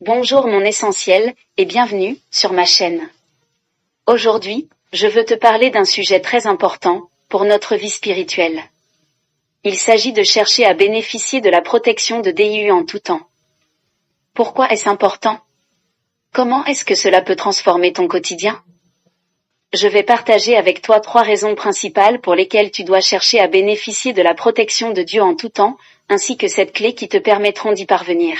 Bonjour mon essentiel, et bienvenue sur ma chaîne. Aujourd'hui, je veux te parler d'un sujet très important pour notre vie spirituelle. Il s'agit de chercher à bénéficier de la protection de Dieu en tout temps. Pourquoi est-ce important? Comment est-ce que cela peut transformer ton quotidien? Je vais partager avec toi 3 raisons principales pour lesquelles tu dois chercher à bénéficier de la protection de Dieu en tout temps, ainsi que 7 clés qui te permettront d'y parvenir.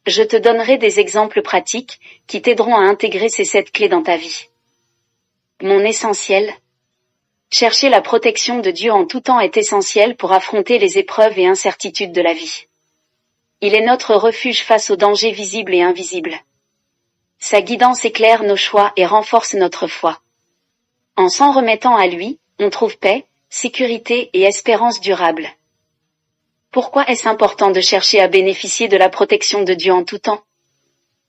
Je te donnerai des exemples pratiques qui t'aideront à intégrer ces 7 clés dans ta vie. Mon essentiel. Chercher la protection de Dieu en tout temps est essentiel pour affronter les épreuves et incertitudes de la vie. Il est notre refuge face aux dangers visibles et invisibles. Sa guidance éclaire nos choix et renforce notre foi. En s'en remettant à lui, on trouve paix, sécurité et espérance durable. Pourquoi est-ce important de chercher à bénéficier de la protection de Dieu en tout temps?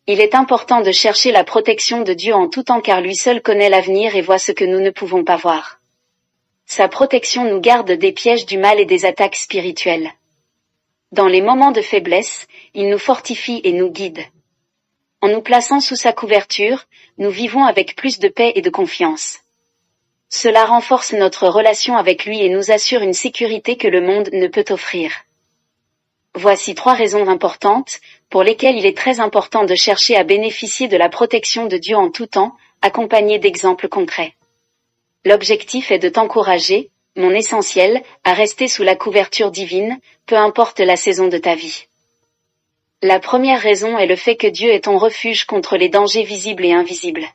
Il est important de chercher la protection de Dieu en tout temps car lui seul connaît l'avenir et voit ce que nous ne pouvons pas voir. Sa protection nous garde des pièges du mal et des attaques spirituelles. Dans les moments de faiblesse, il nous fortifie et nous guide. En nous plaçant sous sa couverture, nous vivons avec plus de paix et de confiance. Cela renforce notre relation avec lui et nous assure une sécurité que le monde ne peut offrir. Voici 3 raisons importantes, pour lesquelles il est très important de chercher à bénéficier de la protection de Dieu en tout temps, accompagnées d'exemples concrets. L'objectif est de t'encourager, mon essentiel, à rester sous la couverture divine, peu importe la saison de ta vie. La première raison est le fait que Dieu est ton refuge contre les dangers visibles et invisibles.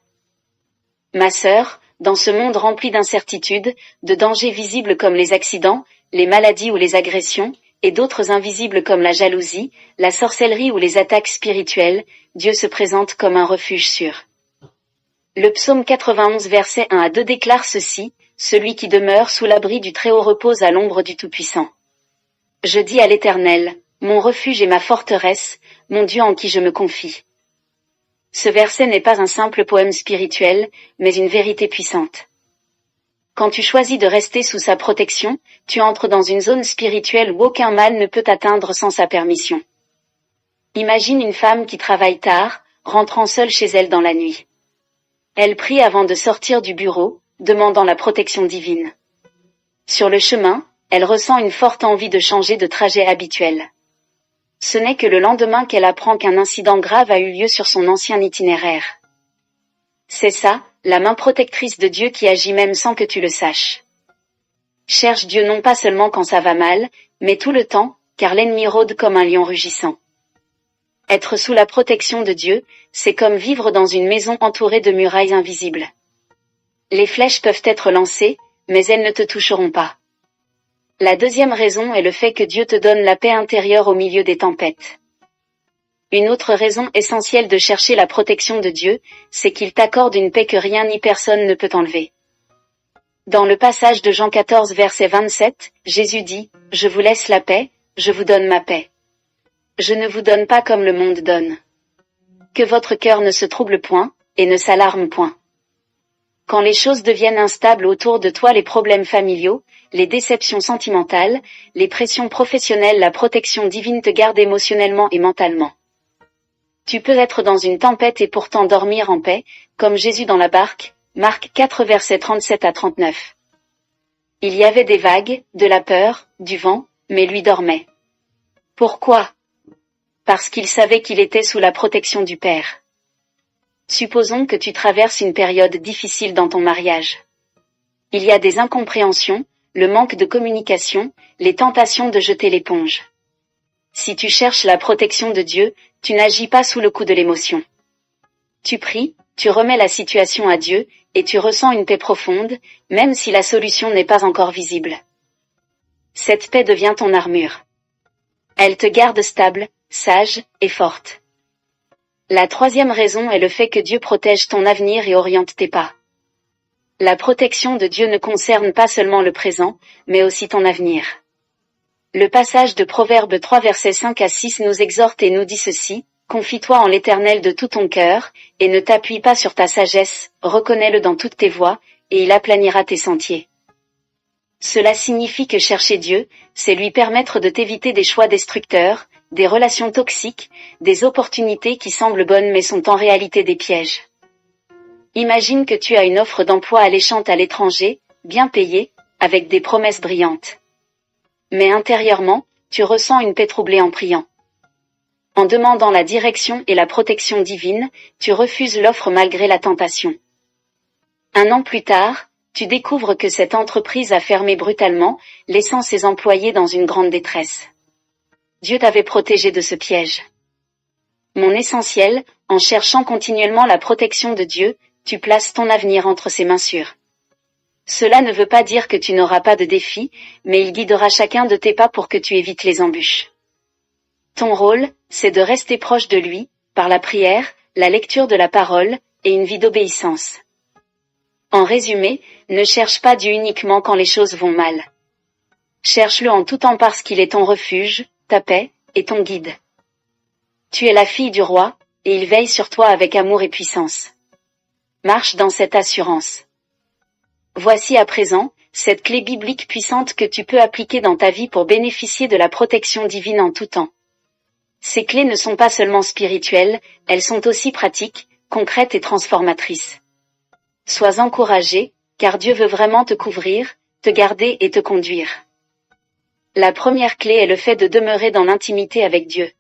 Ma sœur, dans ce monde rempli d'incertitudes, de dangers visibles comme les accidents, les maladies ou les agressions, et d'autres invisibles comme la jalousie, la sorcellerie ou les attaques spirituelles, Dieu se présente comme un refuge sûr. Le psaume 91 versets 1 à 2 déclare ceci, « Celui qui demeure sous l'abri du Très-Haut repose à l'ombre du Tout-Puissant. Je dis à l'Éternel, mon refuge et ma forteresse, mon Dieu en qui je me confie. » Ce verset n'est pas un simple poème spirituel, mais une vérité puissante. Quand tu choisis de rester sous sa protection, tu entres dans une zone spirituelle où aucun mal ne peut t'atteindre sans sa permission. Imagine une femme qui travaille tard, rentrant seule chez elle dans la nuit. Elle prie avant de sortir du bureau, demandant la protection divine. Sur le chemin, elle ressent une forte envie de changer de trajet habituel. Ce n'est que le lendemain qu'elle apprend qu'un incident grave a eu lieu sur son ancien itinéraire. C'est ça, la main protectrice de Dieu qui agit même sans que tu le saches. Cherche Dieu non pas seulement quand ça va mal, mais tout le temps, car l'ennemi rôde comme un lion rugissant. Être sous la protection de Dieu, c'est comme vivre dans une maison entourée de murailles invisibles. Les flèches peuvent être lancées, mais elles ne te toucheront pas. La deuxième raison est le fait que Dieu te donne la paix intérieure au milieu des tempêtes. Une autre raison essentielle de chercher la protection de Dieu, c'est qu'il t'accorde une paix que rien ni personne ne peut enlever. Dans le passage de Jean 14 verset 27, Jésus dit, « Je vous laisse la paix, je vous donne ma paix. Je ne vous donne pas comme le monde donne. Que votre cœur ne se trouble point, et ne s'alarme point. » Quand les choses deviennent instables autour de toi, les problèmes familiaux, les déceptions sentimentales, les pressions professionnelles, la protection divine te garde émotionnellement et mentalement. Tu peux être dans une tempête et pourtant dormir en paix, comme Jésus dans la barque, Marc 4 versets 37 à 39. Il y avait des vagues, de la peur, du vent, mais lui dormait. Pourquoi? Parce qu'il savait qu'il était sous la protection du Père. Supposons que tu traverses une période difficile dans ton mariage. Il y a des incompréhensions, le manque de communication, les tentations de jeter l'éponge. Si tu cherches la protection de Dieu, tu n'agis pas sous le coup de l'émotion. Tu pries, tu remets la situation à Dieu, et tu ressens une paix profonde, même si la solution n'est pas encore visible. Cette paix devient ton armure. Elle te garde stable, sage et forte. La troisième raison est le fait que Dieu protège ton avenir et oriente tes pas. La protection de Dieu ne concerne pas seulement le présent, mais aussi ton avenir. Le passage de Proverbes 3 versets 5 à 6 nous exhorte et nous dit ceci, « Confie-toi en l'Éternel de tout ton cœur, et ne t'appuie pas sur ta sagesse, reconnais-le dans toutes tes voies, et il aplanira tes sentiers. » Cela signifie que chercher Dieu, c'est lui permettre de t'éviter des choix destructeurs, des relations toxiques, des opportunités qui semblent bonnes mais sont en réalité des pièges. Imagine que tu as une offre d'emploi alléchante à l'étranger, bien payée, avec des promesses brillantes. Mais intérieurement, tu ressens une paix troublée en priant. En demandant la direction et la protection divine, tu refuses l'offre malgré la tentation. 1 an plus tard, tu découvres que cette entreprise a fermé brutalement, laissant ses employés dans une grande détresse. Dieu t'avait protégé de ce piège. Mon essentiel, en cherchant continuellement la protection de Dieu, tu places ton avenir entre ses mains sûres. Cela ne veut pas dire que tu n'auras pas de défis, mais il guidera chacun de tes pas pour que tu évites les embûches. Ton rôle, c'est de rester proche de lui, par la prière, la lecture de la parole, et une vie d'obéissance. En résumé, ne cherche pas Dieu uniquement quand les choses vont mal. Cherche-le en tout temps parce qu'il est ton refuge, ta paix, et ton guide. Tu es la fille du roi, et il veille sur toi avec amour et puissance. Marche dans cette assurance. Voici à présent, cette clé biblique puissante que tu peux appliquer dans ta vie pour bénéficier de la protection divine en tout temps. Ces clés ne sont pas seulement spirituelles, elles sont aussi pratiques, concrètes et transformatrices. Sois encouragé, car Dieu veut vraiment te couvrir, te garder et te conduire. La première clé est le fait de demeurer dans l'intimité avec Dieu.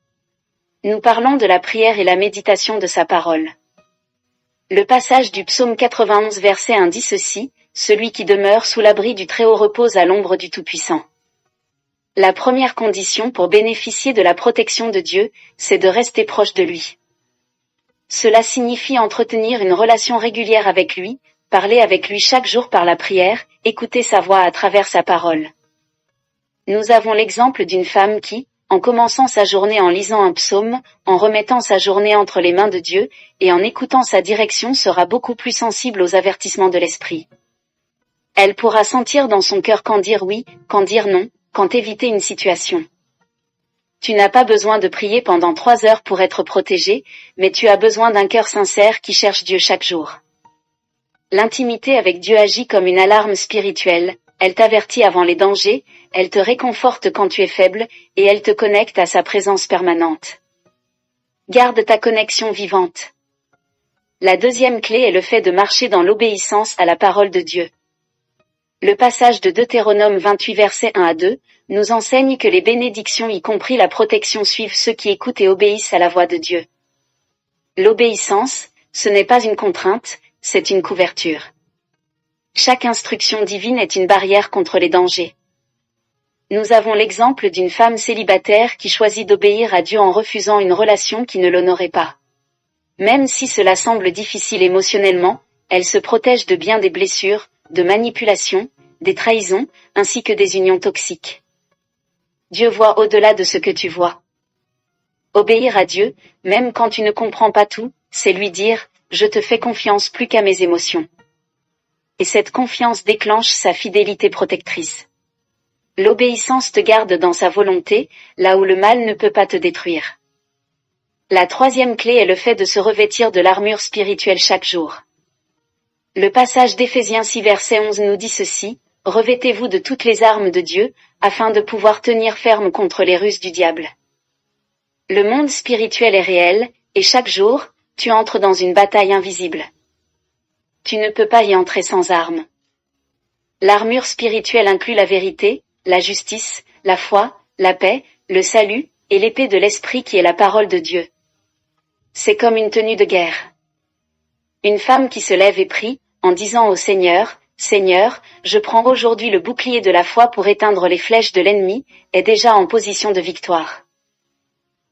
Nous parlons de la prière et la méditation de sa parole. Le passage du psaume 91 verset 1 dit ceci, « Celui qui demeure sous l'abri du Très-Haut repose à l'ombre du Tout-Puissant ». La première condition pour bénéficier de la protection de Dieu, c'est de rester proche de lui. Cela signifie entretenir une relation régulière avec lui, parler avec lui chaque jour par la prière, écouter sa voix à travers sa parole. Nous avons l'exemple d'une femme qui, en commençant sa journée en lisant un psaume, en remettant sa journée entre les mains de Dieu, et en écoutant sa direction sera beaucoup plus sensible aux avertissements de l'Esprit. Elle pourra sentir dans son cœur quand dire oui, quand dire non, quand éviter une situation. Tu n'as pas besoin de prier pendant 3 heures pour être protégé, mais tu as besoin d'un cœur sincère qui cherche Dieu chaque jour. L'intimité avec Dieu agit comme une alarme spirituelle, elle t'avertit avant les dangers, elle te réconforte quand tu es faible, et elle te connecte à sa présence permanente. Garde ta connexion vivante. La deuxième clé est le fait de marcher dans l'obéissance à la parole de Dieu. Le passage de Deutéronome 28 versets 1 à 2, nous enseigne que les bénédictions y compris la protection suivent ceux qui écoutent et obéissent à la voix de Dieu. L'obéissance, ce n'est pas une contrainte, c'est une couverture. Chaque instruction divine est une barrière contre les dangers. Nous avons l'exemple d'une femme célibataire qui choisit d'obéir à Dieu en refusant une relation qui ne l'honorait pas. Même si cela semble difficile émotionnellement, elle se protège de bien des blessures, de manipulations, des trahisons, ainsi que des unions toxiques. Dieu voit au-delà de ce que tu vois. Obéir à Dieu, même quand tu ne comprends pas tout, c'est lui dire « Je te fais confiance plus qu'à mes émotions ». Et cette confiance déclenche sa fidélité protectrice. L'obéissance te garde dans sa volonté, là où le mal ne peut pas te détruire. La troisième clé est le fait de se revêtir de l'armure spirituelle chaque jour. Le passage d'Éphésiens 6 verset 11 nous dit ceci, « Revêtez-vous de toutes les armes de Dieu, afin de pouvoir tenir ferme contre les ruses du diable. » Le monde spirituel est réel, et chaque jour, tu entres dans une bataille invisible. Tu ne peux pas y entrer sans armes. L'armure spirituelle inclut la vérité, la justice, la foi, la paix, le salut, et l'épée de l'esprit qui est la parole de Dieu. C'est comme une tenue de guerre. Une femme qui se lève et prie, en disant au Seigneur, « Seigneur, je prends aujourd'hui le bouclier de la foi pour éteindre les flèches de l'ennemi », est déjà en position de victoire.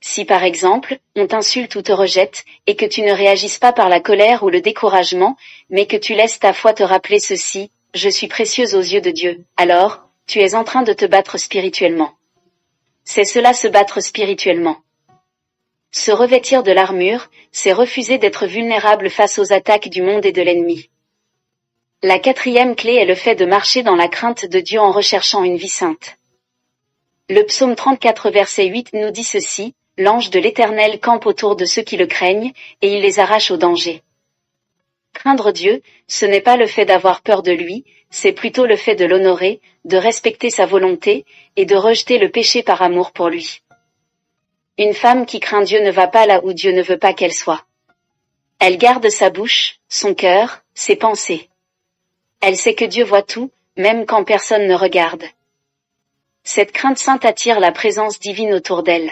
Si par exemple, on t'insulte ou te rejette, et que tu ne réagisses pas par la colère ou le découragement, mais que tu laisses ta foi te rappeler ceci, « Je suis précieuse aux yeux de Dieu », alors, tu es en train de te battre spirituellement. C'est cela se battre spirituellement. Se revêtir de l'armure, c'est refuser d'être vulnérable face aux attaques du monde et de l'ennemi. La quatrième clé est le fait de marcher dans la crainte de Dieu en recherchant une vie sainte. Le psaume 34 verset 8 nous dit ceci, « L'ange de l'Éternel campe autour de ceux qui le craignent, et il les arrache au danger. » Craindre Dieu, ce n'est pas le fait d'avoir peur de lui, c'est plutôt le fait de l'honorer, de respecter sa volonté, et de rejeter le péché par amour pour lui. Une femme qui craint Dieu ne va pas là où Dieu ne veut pas qu'elle soit. Elle garde sa bouche, son cœur, ses pensées. Elle sait que Dieu voit tout, même quand personne ne regarde. Cette crainte sainte attire la présence divine autour d'elle.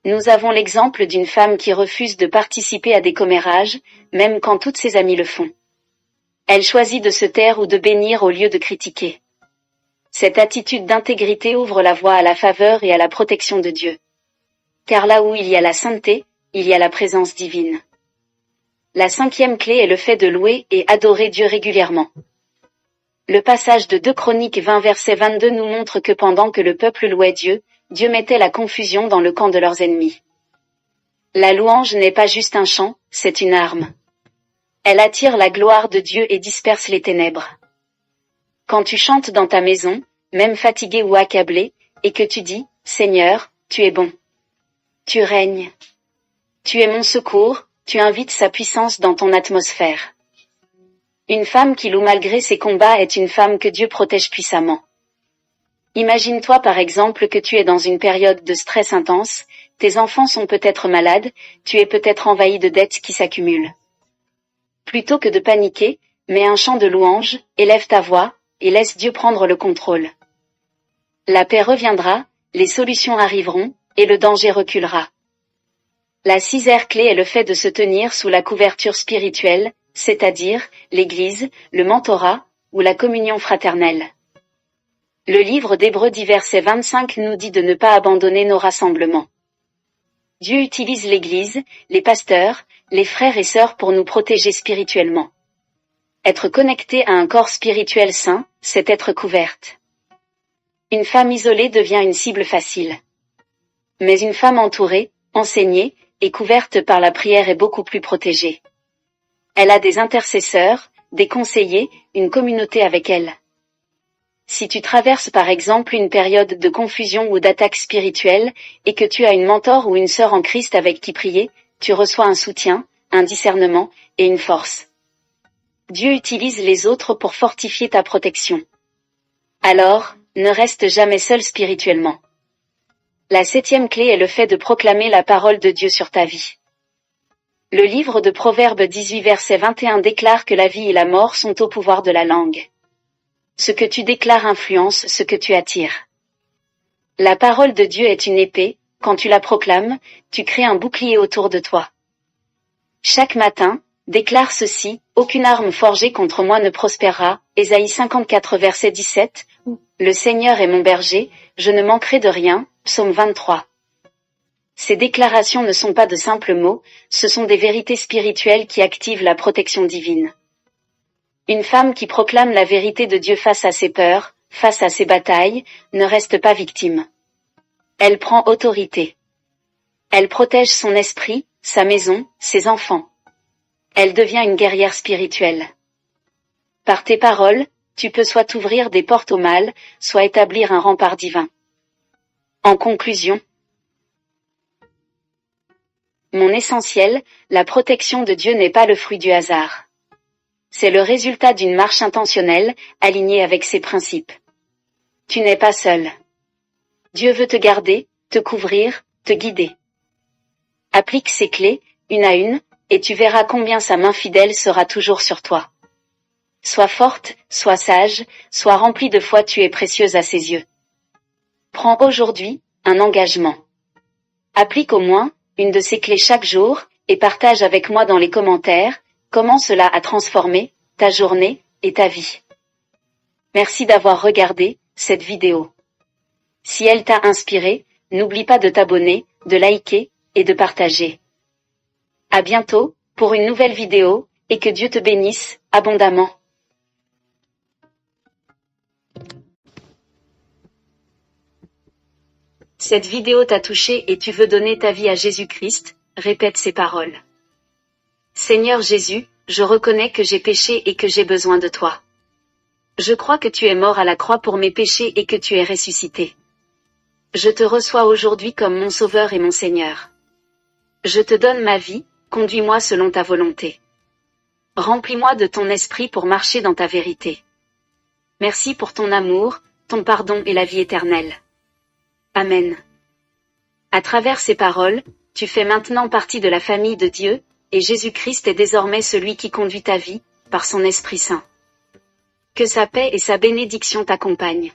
Nous avons l'exemple d'une femme qui refuse de participer à des commérages, même quand toutes ses amies le font. Elle choisit de se taire ou de bénir au lieu de critiquer. Cette attitude d'intégrité ouvre la voie à la faveur et à la protection de Dieu. Car là où il y a la sainteté, il y a la présence divine. La 5e clé est le fait de louer et adorer Dieu régulièrement. Le passage de 2 Chroniques 20 verset 22 nous montre que pendant que le peuple louait Dieu, Dieu mettait la confusion dans le camp de leurs ennemis. La louange n'est pas juste un chant, c'est une arme. Elle attire la gloire de Dieu et disperse les ténèbres. Quand tu chantes dans ta maison, même fatigué ou accablé, et que tu dis, « Seigneur, tu es bon. Tu règnes. Tu es mon secours », tu invites sa puissance dans ton atmosphère. Une femme qui loue malgré ses combats est une femme que Dieu protège puissamment. Imagine-toi par exemple que tu es dans une période de stress intense, tes enfants sont peut-être malades, tu es peut-être envahi de dettes qui s'accumulent. Plutôt que de paniquer, mets un chant de louange, élève ta voix, et laisse Dieu prendre le contrôle. La paix reviendra, les solutions arriveront, et le danger reculera. La 6e clé est le fait de se tenir sous la couverture spirituelle, c'est-à-dire l'Église, le mentorat, ou la communion fraternelle. Le livre d'Hébreux 10 verset 25 nous dit de ne pas abandonner nos rassemblements. Dieu utilise l'Église, les pasteurs, les frères et sœurs pour nous protéger spirituellement. Être connecté à un corps spirituel sain, c'est être couverte. Une femme isolée devient une cible facile. Mais une femme entourée, enseignée, et couverte par la prière est beaucoup plus protégée. Elle a des intercesseurs, des conseillers, une communauté avec elle. Si tu traverses par exemple une période de confusion ou d'attaque spirituelle, et que tu as une mentor ou une sœur en Christ avec qui prier, tu reçois un soutien, un discernement, et une force. Dieu utilise les autres pour fortifier ta protection. Alors, ne reste jamais seul spirituellement. La 7e clé est le fait de proclamer la parole de Dieu sur ta vie. Le livre de Proverbes 18 verset 21 déclare que la vie et la mort sont au pouvoir de la langue. Ce que tu déclares influence ce que tu attires. La parole de Dieu est une épée, quand tu la proclames, tu crées un bouclier autour de toi. Chaque matin, déclare ceci, « Aucune arme forgée contre moi ne prospérera » Ésaïe 54 verset 17, « Le Seigneur est mon berger, je ne manquerai de rien » Psaume 23. Ces déclarations ne sont pas de simples mots, ce sont des vérités spirituelles qui activent la protection divine. Une femme qui proclame la vérité de Dieu face à ses peurs, face à ses batailles, ne reste pas victime. Elle prend autorité. Elle protège son esprit, sa maison, ses enfants. Elle devient une guerrière spirituelle. Par tes paroles, tu peux soit ouvrir des portes au mal, soit établir un rempart divin. En conclusion, mon essentiel, la protection de Dieu n'est pas le fruit du hasard. C'est le résultat d'une marche intentionnelle, alignée avec ses principes. Tu n'es pas seul. Dieu veut te garder, te couvrir, te guider. Applique ces clés, une à une, et tu verras combien sa main fidèle sera toujours sur toi. Sois forte, sois sage, sois remplie de foi, tu es précieuse à ses yeux. Prends aujourd'hui un engagement. Applique au moins une de ces clés chaque jour, et partage avec moi dans les commentaires comment cela a transformé ta journée et ta vie. Merci d'avoir regardé cette vidéo. Si elle t'a inspiré, n'oublie pas de t'abonner, de liker et de partager. À bientôt pour une nouvelle vidéo, et que Dieu te bénisse abondamment. Cette vidéo t'a touché et tu veux donner ta vie à Jésus-Christ, répète ces paroles. Seigneur Jésus, je reconnais que j'ai péché et que j'ai besoin de toi. Je crois que tu es mort à la croix pour mes péchés et que tu es ressuscité. Je te reçois aujourd'hui comme mon Sauveur et mon Seigneur. Je te donne ma vie, conduis-moi selon ta volonté. Remplis-moi de ton esprit pour marcher dans ta vérité. Merci pour ton amour, ton pardon et la vie éternelle. Amen. À travers ces paroles, tu fais maintenant partie de la famille de Dieu, et Jésus-Christ est désormais celui qui conduit ta vie, par son Esprit Saint. Que sa paix et sa bénédiction t'accompagnent.